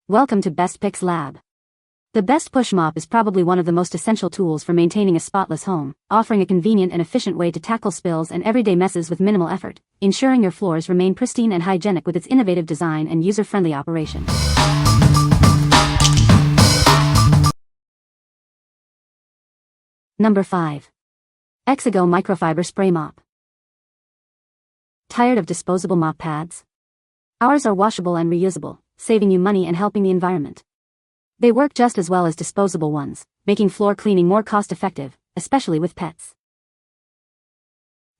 Welcome to Best Picks Lab. The Best Push Mop is probably one of the most essential tools for maintaining a spotless home, offering a convenient and efficient way to tackle spills and everyday messes with minimal effort, ensuring your floors remain pristine and hygienic with its innovative design and user-friendly operation. Number 5. EXEGO Microfiber Spray Mop. Tired of disposable mop pads? Ours are washable and reusable, saving you money and helping the environment. They work just as well as disposable ones, making floor cleaning more cost-effective, especially with pets.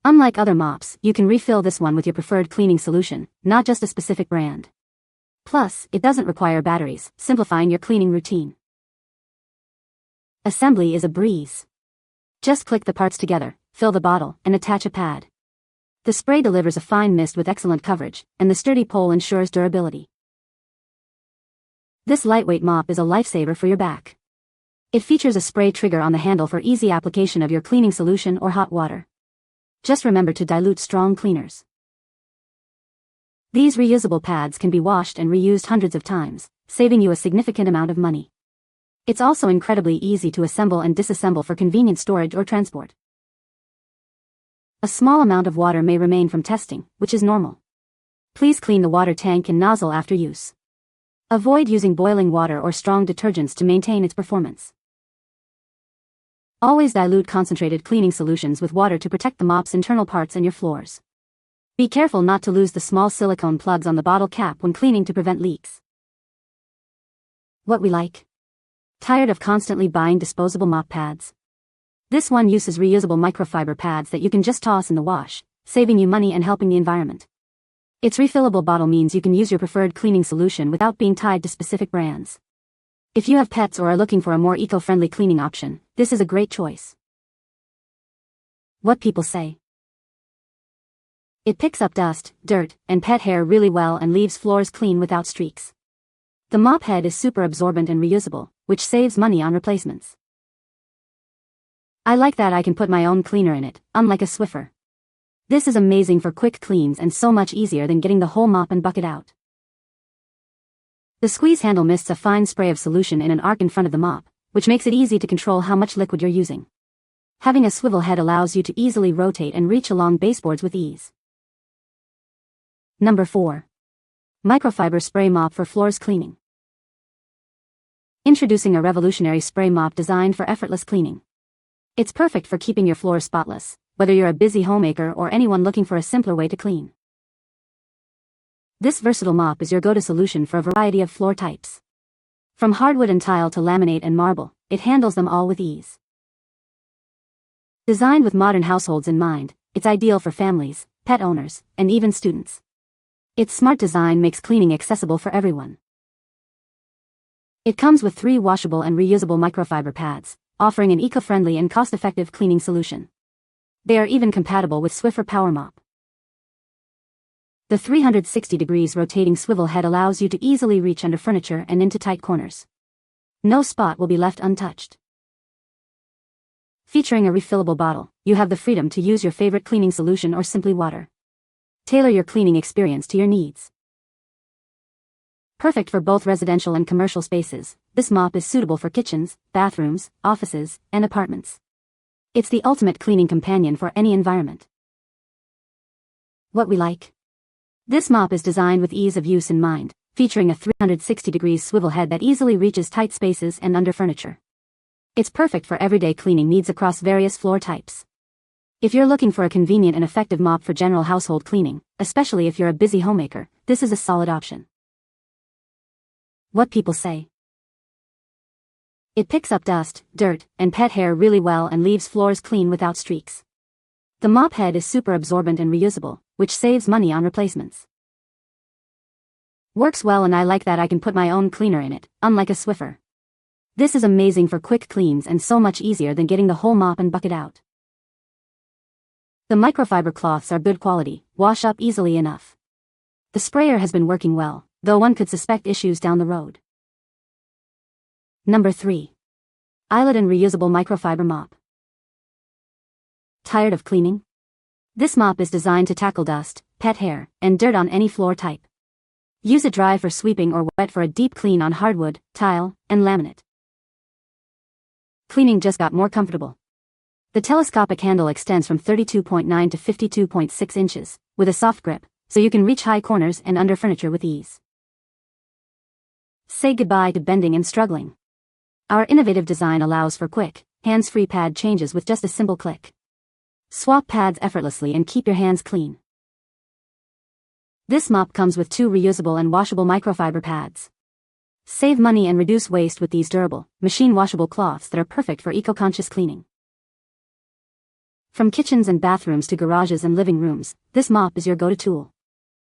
Unlike other mops, you can refill this one with your preferred cleaning solution, not just a specific brand. Plus, it doesn't require batteries, simplifying your cleaning routine. Assembly is a breeze. Just click the parts together, fill the bottle, and attach a pad. The spray delivers a fine mist with excellent coverage, and the sturdy pole ensures durability. This lightweight mop is a lifesaver for your back. It features a spray trigger on the handle for easy application of your cleaning solution or hot water. Just remember to dilute strong cleaners. These reusable pads can be washed and reused hundreds of times, saving you a significant amount of money. It's also incredibly easy to assemble and disassemble for convenient storage or transport. A small amount of water may remain from testing, which is normal. Please clean the water tank and nozzle after use. Avoid using boiling water or strong detergents to maintain its performance. Always dilute concentrated cleaning solutions with water to protect the mop's internal parts and your floors. Be careful not to lose the small silicone plugs on the bottle cap when cleaning to prevent leaks. What we like? Tired of constantly buying disposable mop pads? This one uses reusable microfiber pads that you can just toss in the wash, saving you money and helping the environment. Its refillable bottle means you can use your preferred cleaning solution without being tied to specific brands. If you have pets or are looking for a more eco-friendly cleaning option, this is a great choice. What people say. It picks up dust, dirt, and pet hair really well and leaves floors clean without streaks. The mop head is super absorbent and reusable, which saves money on replacements. I like that I can put my own cleaner in it, unlike a Swiffer. This is amazing for quick cleans and so much easier than getting the whole mop and bucket out. The squeeze handle mists a fine spray of solution in an arc in front of the mop, which makes it easy to control how much liquid you're using. Having a swivel head allows you to easily rotate and reach along baseboards with ease. Number 4. Microfiber Spray Mop for Floors Cleaning. Introducing a revolutionary spray mop designed for effortless cleaning. It's perfect for keeping your floor spotless, whether you're a busy homemaker or anyone looking for a simpler way to clean. This versatile mop is your go-to solution for a variety of floor types. From hardwood and tile to laminate and marble, it handles them all with ease. Designed with modern households in mind, it's ideal for families, pet owners, and even students. Its smart design makes cleaning accessible for everyone. It comes with 3 washable and reusable microfiber pads, offering an eco-friendly and cost-effective cleaning solution. They are even compatible with Swiffer Power Mop. The 360 degrees rotating swivel head allows you to easily reach under furniture and into tight corners. No spot will be left untouched. Featuring a refillable bottle, you have the freedom to use your favorite cleaning solution or simply water. Tailor your cleaning experience to your needs. Perfect for both residential and commercial spaces, this mop is suitable for kitchens, bathrooms, offices, and apartments. It's the ultimate cleaning companion for any environment. What we like? This mop is designed with ease of use in mind, featuring a 360 degrees swivel head that easily reaches tight spaces and under furniture. It's perfect for everyday cleaning needs across various floor types. If you're looking for a convenient and effective mop for general household cleaning, especially if you're a busy homemaker, this is a solid option. What people say. It picks up dust, dirt, and pet hair really well and leaves floors clean without streaks. The mop head is super absorbent and reusable, which saves money on replacements. Works well and I like that I can put my own cleaner in it, unlike a Swiffer. This is amazing for quick cleans and so much easier than getting the whole mop and bucket out. The microfiber cloths are good quality, wash up easily enough. The sprayer has been working well, though one could suspect issues down the road. Number 3. Eyliden Reusable Microfiber Mop. Tired of cleaning? This mop is designed to tackle dust, pet hair, and dirt on any floor type. Use it dry for sweeping or wet for a deep clean on hardwood, tile, and laminate. Cleaning just got more comfortable. The telescopic handle extends from 32.9 to 52.6 inches, with a soft grip, so you can reach high corners and under furniture with ease. Say goodbye to bending and struggling. Our innovative design allows for quick, hands-free pad changes with just a simple click. Swap pads effortlessly and keep your hands clean. This mop comes with 2 reusable and washable microfiber pads. Save money and reduce waste with these durable, machine-washable cloths that are perfect for eco-conscious cleaning. From kitchens and bathrooms to garages and living rooms, this mop is your go-to tool.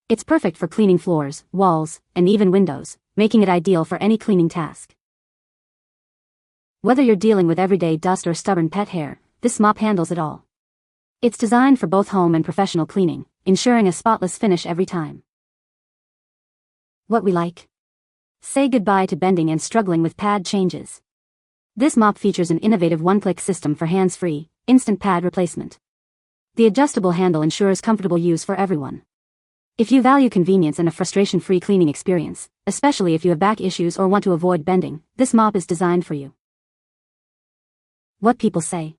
It's perfect for cleaning floors, walls, and even windows, making it ideal for any cleaning task. Whether you're dealing with everyday dust or stubborn pet hair, this mop handles it all. It's designed for both home and professional cleaning, ensuring a spotless finish every time. What we like? Say goodbye to bending and struggling with pad changes. This mop features an innovative one-click system for hands-free, instant pad replacement. The adjustable handle ensures comfortable use for everyone. If you value convenience and a frustration-free cleaning experience, especially if you have back issues or want to avoid bending, this mop is designed for you. What people say?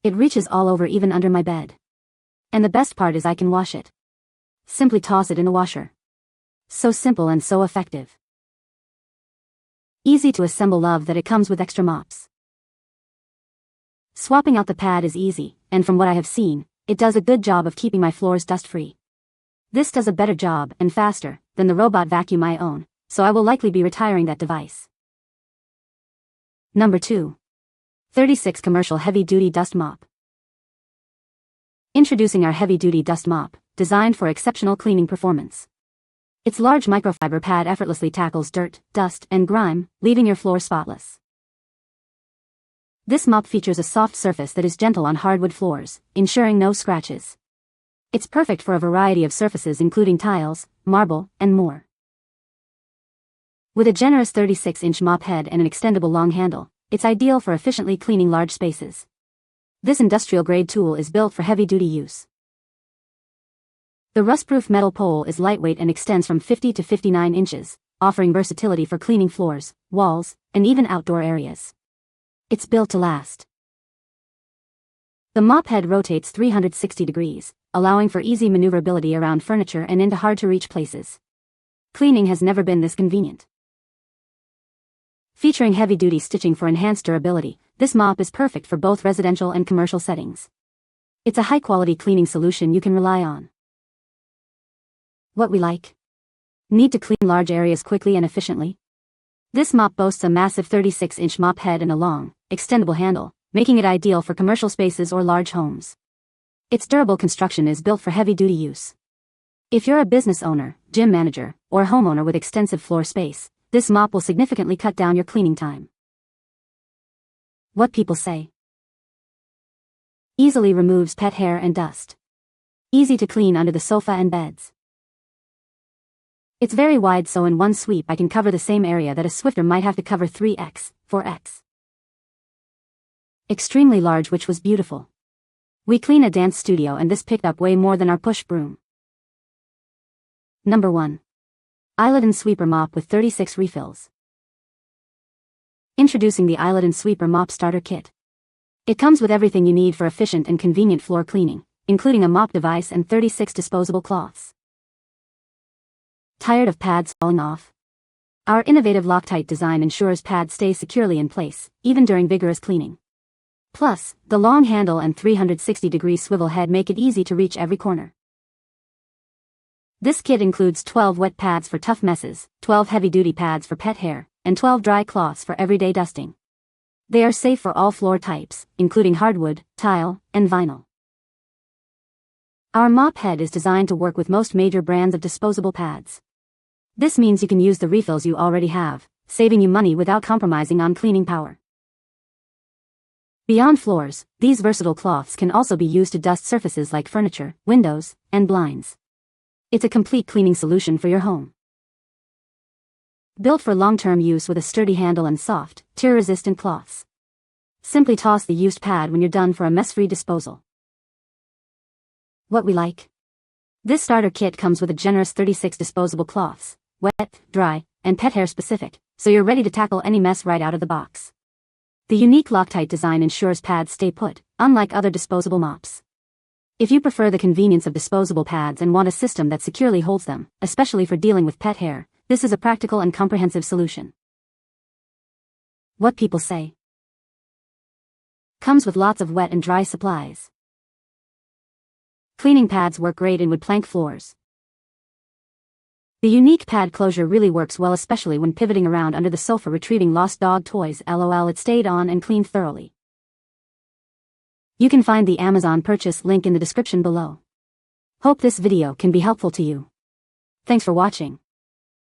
It reaches all over, even under my bed. And the best part is I can wash it. Simply toss it in the washer. So simple and so effective. Easy to assemble. Love that it comes with extra mops. Swapping out the pad is easy, and from what I have seen, it does a good job of keeping my floors dust-free. This does a better job, and faster, than the robot vacuum I own, so I will likely be retiring that device. Number 2. 36 Commercial Heavy-Duty Dust Mop. Introducing our heavy-duty dust mop, designed for exceptional cleaning performance. Its large microfiber pad effortlessly tackles dirt, dust, and grime, leaving your floor spotless. This mop features a soft surface that is gentle on hardwood floors, ensuring no scratches. It's perfect for a variety of surfaces including tiles, marble, and more. With a generous 36-inch mop head and an extendable long handle, it's ideal for efficiently cleaning large spaces. This industrial-grade tool is built for heavy-duty use. The rust-proof metal pole is lightweight and extends from 50 to 59 inches, offering versatility for cleaning floors, walls, and even outdoor areas. It's built to last. The mop head rotates 360 degrees, allowing for easy maneuverability around furniture and into hard-to-reach places. Cleaning has never been this convenient. Featuring heavy-duty stitching for enhanced durability, this mop is perfect for both residential and commercial settings. It's a high-quality cleaning solution you can rely on. What we like? Need to clean large areas quickly and efficiently? This mop boasts a massive 36-inch mop head and a long, extendable handle, making it ideal for commercial spaces or large homes. Its durable construction is built for heavy-duty use. If you're a business owner, gym manager, or homeowner with extensive floor space, this mop will significantly cut down your cleaning time. What people say? Easily removes pet hair and dust. Easy to clean under the sofa and beds. It's very wide, so in one sweep I can cover the same area that a Swiffer might have to cover 3x, 4x. Extremely large, which was beautiful. We clean a dance studio and this picked up way more than our push broom. Number 1. Eyliden Sweeper Mop with 36 refills. Introducing the Eyliden Sweeper Mop Starter Kit. It comes with everything you need for efficient and convenient floor cleaning, including a mop device and 36 disposable cloths. Tired of pads falling off? Our innovative Loctite design ensures pads stay securely in place, even during vigorous cleaning. Plus, the long handle and 360-degree swivel head make it easy to reach every corner. This kit includes 12 wet pads for tough messes, 12 heavy-duty pads for pet hair, and 12 dry cloths for everyday dusting. They are safe for all floor types, including hardwood, tile, and vinyl. Our mop head is designed to work with most major brands of disposable pads. This means you can use the refills you already have, saving you money without compromising on cleaning power. Beyond floors, these versatile cloths can also be used to dust surfaces like furniture, windows, and blinds. It's a complete cleaning solution for your home. Built for long-term use with a sturdy handle and soft, tear-resistant cloths. Simply toss the used pad when you're done for a mess-free disposal. What we like? This starter kit comes with a generous 36 disposable cloths, wet, dry, and pet hair specific, so you're ready to tackle any mess right out of the box. The unique Loctite design ensures pads stay put, unlike other disposable mops. If you prefer the convenience of disposable pads and want a system that securely holds them, especially for dealing with pet hair, this is a practical and comprehensive solution. What people say. Comes with lots of wet and dry supplies. Cleaning pads work great in wood plank floors. The unique pad closure really works well, especially when pivoting around under the sofa retrieving lost dog toys. LOL, it stayed on and cleaned thoroughly. You can find the Amazon purchase link in the description below. Hope this video can be helpful to you. Thanks for watching.